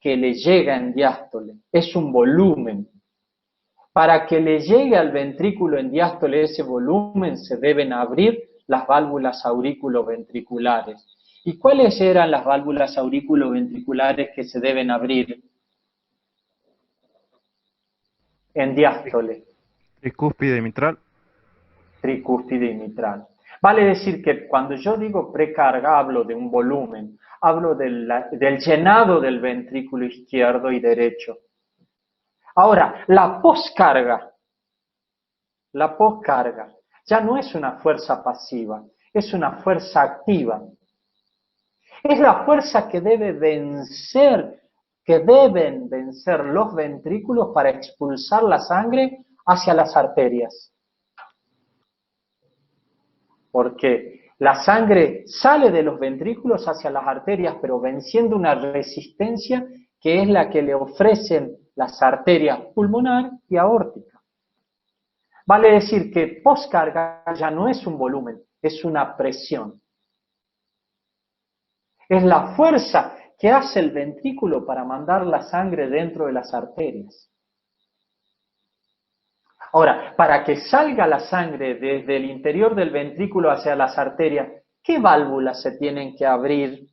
que le llega en diástole, es un volumen. Para que le llegue al ventrículo en diástole ese volumen se deben abrir las válvulas aurículo-ventriculares. ¿Y cuáles eran las válvulas aurículo-ventriculares que se deben abrir en diástole? Tricúspide mitral. Tricúspide y mitral. Vale decir que cuando yo digo precarga hablo de un volumen, hablo del llenado del ventrículo izquierdo y derecho. Ahora, la poscarga ya no es una fuerza pasiva, es una fuerza activa. Es la fuerza que deben vencer los ventrículos para expulsar la sangre hacia las arterias. Porque la sangre sale de los ventrículos hacia las arterias, pero venciendo una resistencia que es la que le ofrecen las arterias pulmonar y aórtica. Vale decir que poscarga ya no es un volumen, es una presión. Es la fuerza que hace el ventrículo para mandar la sangre dentro de las arterias. Ahora, para que salga la sangre desde el interior del ventrículo hacia las arterias, ¿qué válvulas se tienen que abrir?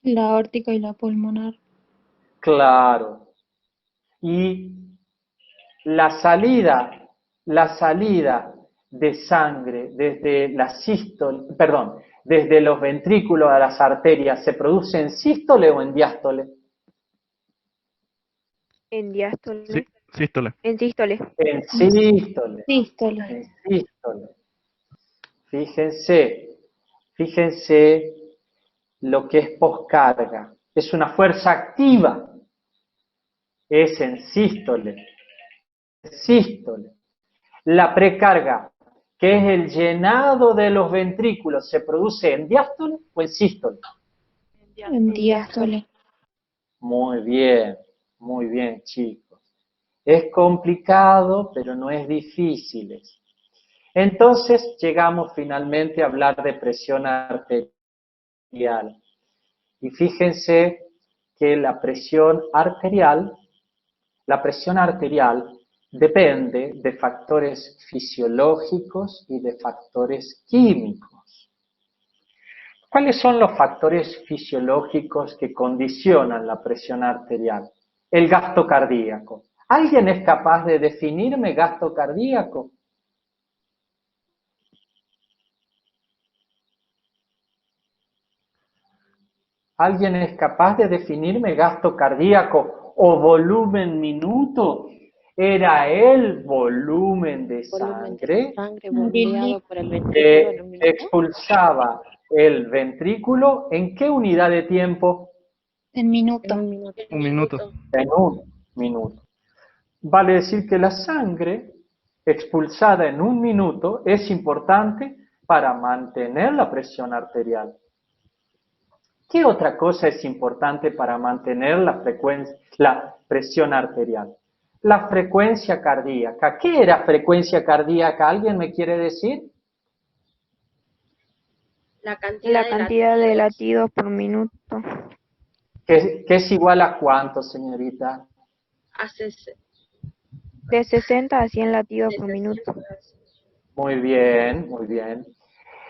La aórtica y la pulmonar. Claro. Y la salida de sangre desde desde los ventrículos a las arterias, ¿se produce en sístole o en diástole? En diástole. Sí, sístole. En sístole. En sístole. Sístole. En sístole. Fíjense lo que es poscarga. Es una fuerza activa. Es en sístole. Sístole. La precarga, que es el llenado de los ventrículos, ¿se produce en diástole o en sístole? En diástole. Muy bien, chicos. Es complicado, pero no es difícil. Entonces llegamos finalmente a hablar de presión arterial. Y fíjense que la presión arterial depende de factores fisiológicos y de factores químicos. ¿Cuáles son los factores fisiológicos que condicionan la presión arterial? El gasto cardíaco. ¿Alguien es capaz de definirme gasto cardíaco? ¿Alguien es capaz de definirme gasto cardíaco o volumen minuto? Era el volumen de sangre bombeado por el ventrículo en que un minuto. expulsaba el ventrículo. ¿En qué unidad de tiempo? En minuto. Un minuto. En un minuto. Vale decir que la sangre expulsada en un minuto es importante para mantener la presión arterial. ¿Qué otra cosa es importante para mantener la presión arterial? La frecuencia cardíaca. ¿Qué era frecuencia cardíaca? ¿Alguien me quiere decir? La cantidad de latidos por minuto. ¿Qué es igual a cuánto, señorita? De 60 a 100 latidos por minuto. Muy bien, muy bien.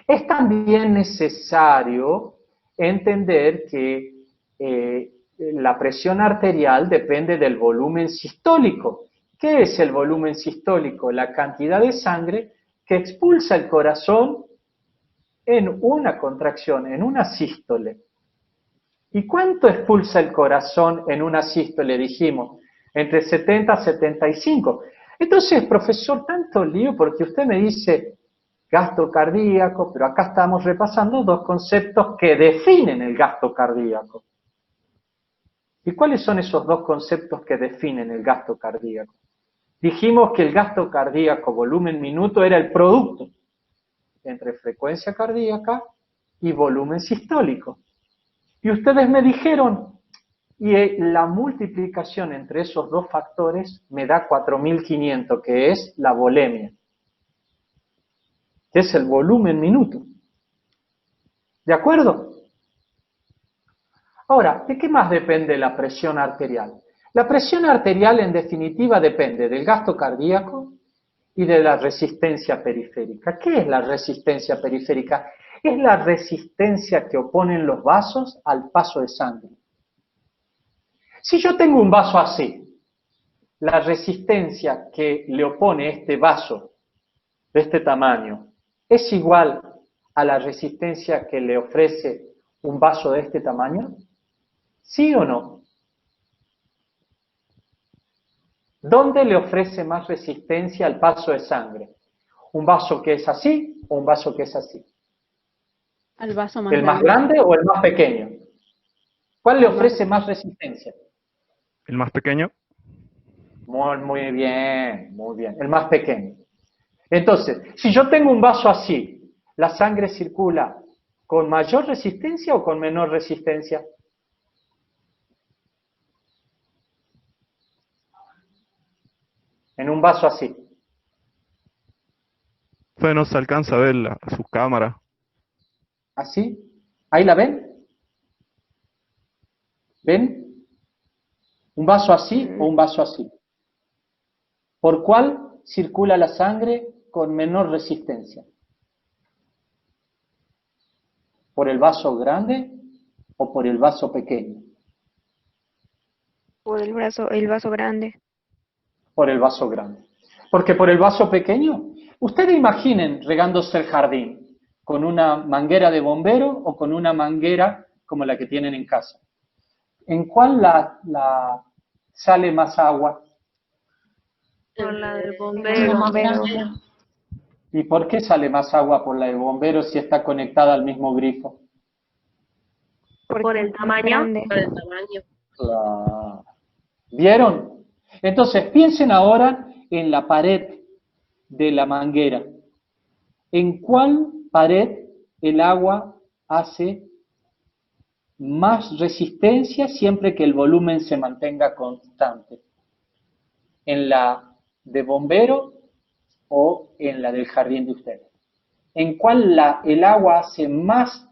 Es también necesario entender que la presión arterial depende del volumen sistólico. ¿Qué es el volumen sistólico? La cantidad de sangre que expulsa el corazón en una contracción, en una sístole. ¿Y cuánto expulsa el corazón en una sístole? Dijimos, entre 70 a 75. Entonces, profesor, tanto lío porque usted me dice gasto cardíaco, pero acá estamos repasando dos conceptos que definen el gasto cardíaco. ¿Y cuáles son esos dos conceptos que definen el gasto cardíaco? Dijimos que el gasto cardíaco volumen minuto era el producto entre frecuencia cardíaca y volumen sistólico. Y ustedes me dijeron, y la multiplicación entre esos dos factores me da 4.500, que es la volemia, que es el volumen minuto. ¿De acuerdo? Ahora, ¿de qué más depende la presión arterial? La presión arterial, en definitiva, depende del gasto cardíaco y de la resistencia periférica. ¿Qué es la resistencia periférica? Es la resistencia que oponen los vasos al paso de sangre. Si yo tengo un vaso así, la resistencia que le opone este vaso de este tamaño es igual a la resistencia que le ofrece un vaso de este tamaño. ¿Sí o no? ¿Dónde le ofrece más resistencia al paso de sangre? ¿Un vaso que es así o un vaso que es así? Al vaso más ¿El más grande. grande o el más pequeño? ¿Cuál le El más- ofrece más resistencia? El más pequeño. Muy bien, muy bien. El más pequeño. Entonces, si yo tengo un vaso así, ¿la sangre circula con mayor resistencia o con menor resistencia? En un vaso así. Entonces no se alcanza a ver su cámara. ¿Así? ¿Ahí la ven? ¿Ven? ¿Un vaso así o un vaso así? ¿Por cuál circula la sangre con menor resistencia? ¿Por el vaso grande o por el vaso pequeño? Por el vaso grande. Por el vaso grande. Porque por el vaso pequeño, ustedes imaginen regándose el jardín con una manguera de bombero o con una manguera como la que tienen en casa. ¿En cuál sale más agua? Por la del El bombero. bombero. ¿Y por qué sale más agua por la del bombero si está conectada al mismo grifo? Por Porque el es más tamaño. grande. Por el tamaño. Claro. ¿Vieron? Entonces, piensen ahora en la pared de la manguera. ¿En cuál pared el agua hace más resistencia siempre que el volumen se mantenga constante? ¿En la de bombero o en la del jardín de ustedes? ¿En cuál el agua hace más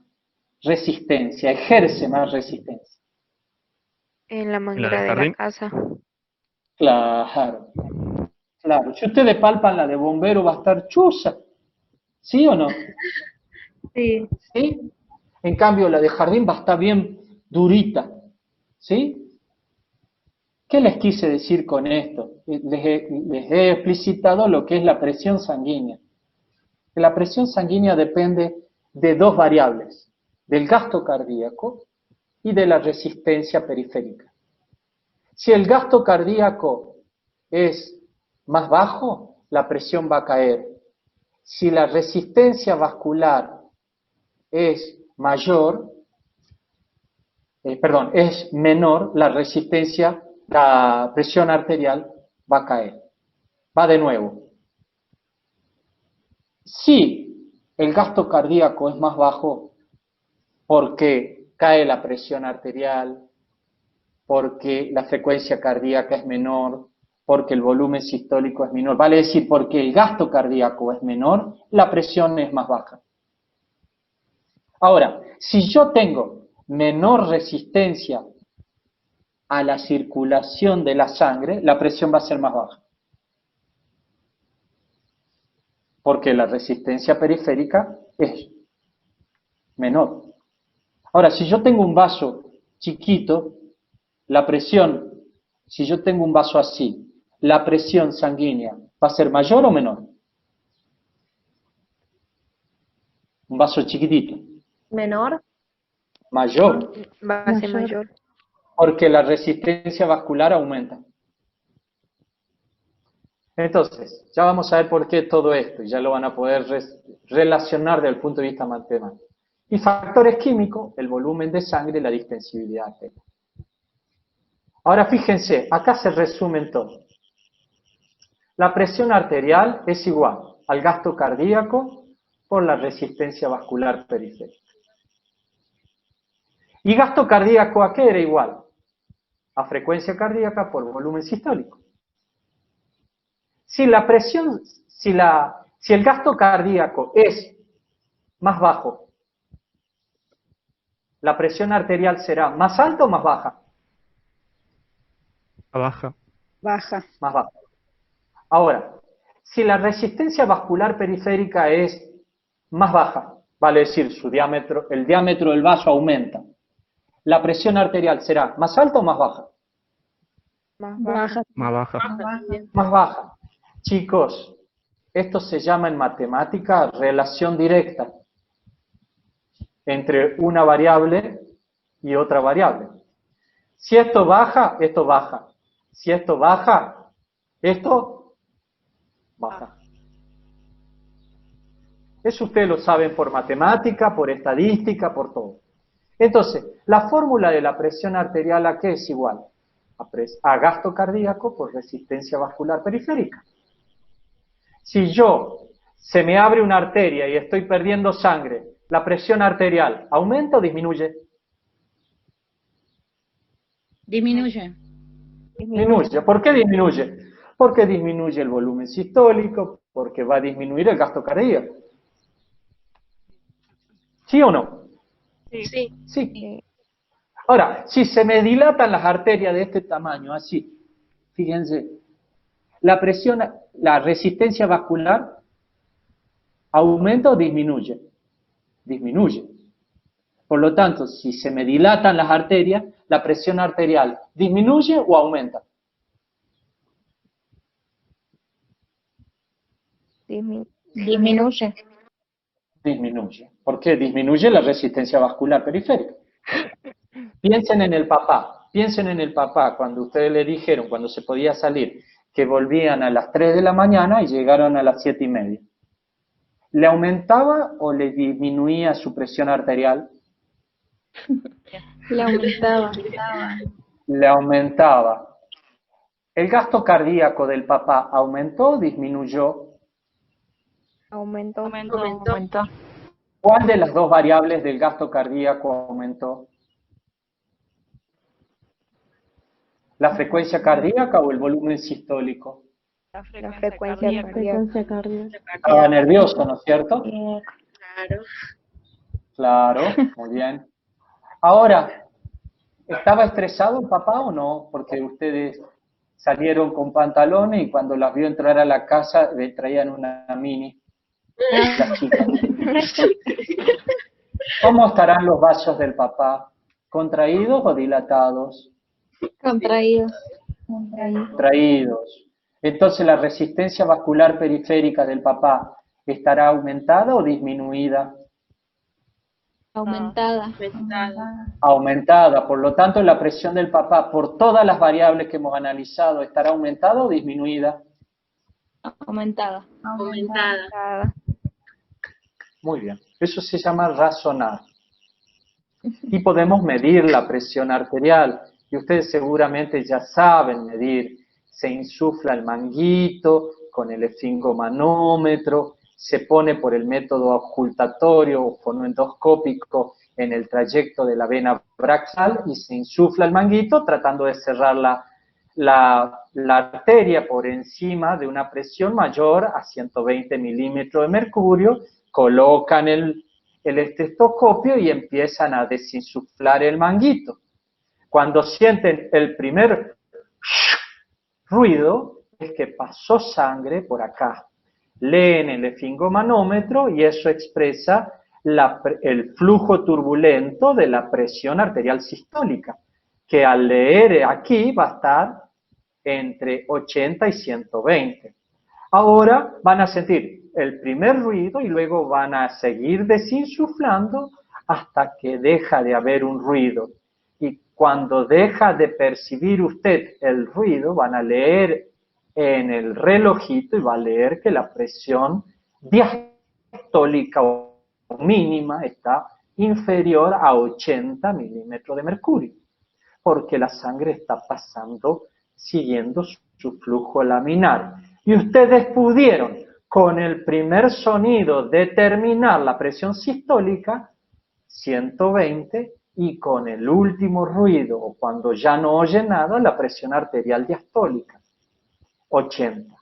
resistencia, ejerce más resistencia? En la En la manguera del de la jardín. casa. Claro, claro. Si ustedes palpan la de bombero va a estar chuza, ¿sí o no? Sí. ¿Sí? En cambio, la de jardín va a estar bien durita, ¿sí? ¿Qué les quise decir con esto? Les he explicitado lo que es la presión sanguínea. La presión sanguínea depende de dos variables, del gasto cardíaco y de la resistencia periférica. Si el gasto cardíaco es más bajo, la presión va a caer. Si la resistencia vascular es mayor, es menor, la presión arterial va a caer. Va de nuevo. Si el gasto cardíaco es más bajo, porque cae la presión arterial, porque la frecuencia cardíaca es menor, porque el volumen sistólico es menor, vale decir, porque el gasto cardíaco es menor, la presión es más baja. Ahora, si yo tengo menor resistencia a la circulación de la sangre, la presión va a ser más baja. Porque la resistencia periférica es menor. Ahora, si yo tengo un vaso chiquito, la presión, si yo tengo un vaso así, la presión sanguínea va a ser mayor o menor. Un vaso chiquitito, Menor. mayor, Va a ser Mayor. mayor. porque la resistencia vascular aumenta. Entonces, ya vamos a ver por qué todo esto, y ya lo van a poder relacionar desde el punto de vista matemático. Y factores químicos, el volumen de sangre y la distensibilidad arterial. Ahora fíjense, acá se resumen todo. La presión arterial es igual al gasto cardíaco por la resistencia vascular periférica. ¿Y gasto cardíaco a qué era igual? A frecuencia cardíaca por volumen sistólico. Si la presión, si el gasto cardíaco es más bajo ¿La presión arterial será más alta o más baja? Baja. Baja. Más baja. Ahora, si la resistencia vascular periférica es más baja, vale decir, el diámetro del vaso aumenta, ¿la presión arterial será más alta o más baja? Más baja. Más baja. Más baja. Chicos, esto se llama en matemática relación directa entre una variable y otra variable. Si esto baja, esto baja. Si esto baja, esto baja. Eso ustedes lo saben por matemática, por estadística, por todo. Entonces, la fórmula de la presión arterial, ¿a qué es igual? A gasto cardíaco por resistencia vascular periférica. Si se me abre una arteria y estoy perdiendo sangre, ¿la presión arterial aumenta o disminuye? Disminuye. Disminuye. ¿Por qué disminuye? Porque disminuye el volumen sistólico, porque va a disminuir el gasto cardíaco. ¿Sí o no? Sí. Sí. Ahora, si se me dilatan las arterias de este tamaño, así, fíjense, la resistencia vascular aumenta o disminuye. Disminuye. Por lo tanto, si se me dilatan las arterias, la presión arterial disminuye o aumenta. Disminuye. Disminuye. ¿Por qué? Disminuye la resistencia vascular periférica. Piensen en el papá cuando ustedes le dijeron, cuando se podía salir, que volvían a las 3 de la mañana y llegaron a las 7:30. ¿Le aumentaba o le disminuía su presión arterial? Le aumentaba. Le aumentaba. ¿El gasto cardíaco del papá aumentó o disminuyó? Aumentó. ¿Cuál de las dos variables del gasto cardíaco aumentó? ¿La frecuencia cardíaca o el volumen sistólico? La frecuencia cardíaca. Estaba nervioso, ¿no es cierto? Claro. Claro, muy bien. Ahora, ¿estaba estresado el papá o no? Porque ustedes salieron con pantalones y cuando las vio entrar a la casa le traían una mini, las chicas. ¿Cómo estarán los vasos del papá? ¿Contraídos o dilatados? Contraídos. Contraídos. Entonces, ¿la resistencia vascular periférica del papá estará aumentada o disminuida? Aumentada. Aumentada. Por lo tanto, la presión del papá, por todas las variables que hemos analizado, ¿estará aumentada o disminuida? Aumentada. Muy bien. Eso se llama razonar. Y podemos medir la presión arterial. Y ustedes seguramente ya saben medir. Se insufla el manguito con el esfingomanómetro, se pone por el método auscultatorio o fonoendoscópico en el trayecto de la vena braquial y se insufla el manguito tratando de cerrar la arteria por encima de una presión mayor a 120 milímetros de mercurio, colocan el estetoscopio y empiezan a desinsuflar el manguito. Cuando sienten el primer ruido, es que pasó sangre por acá. Leen el esfingomanómetro y eso expresa el flujo turbulento de la presión arterial sistólica, que al leer aquí va a estar entre 80 y 120. Ahora van a sentir el primer ruido y luego van a seguir desinsuflando hasta que deja de haber un ruido. Y cuando deja de percibir usted el ruido, van a leer en el relojito y va a leer que la presión diastólica o mínima está inferior a 80 milímetros de mercurio, porque la sangre está pasando siguiendo su flujo laminar. Y ustedes pudieron, con el primer sonido, determinar la presión sistólica, 120, y con el último ruido, o cuando ya no oye nada, la presión arterial diastólica, 80.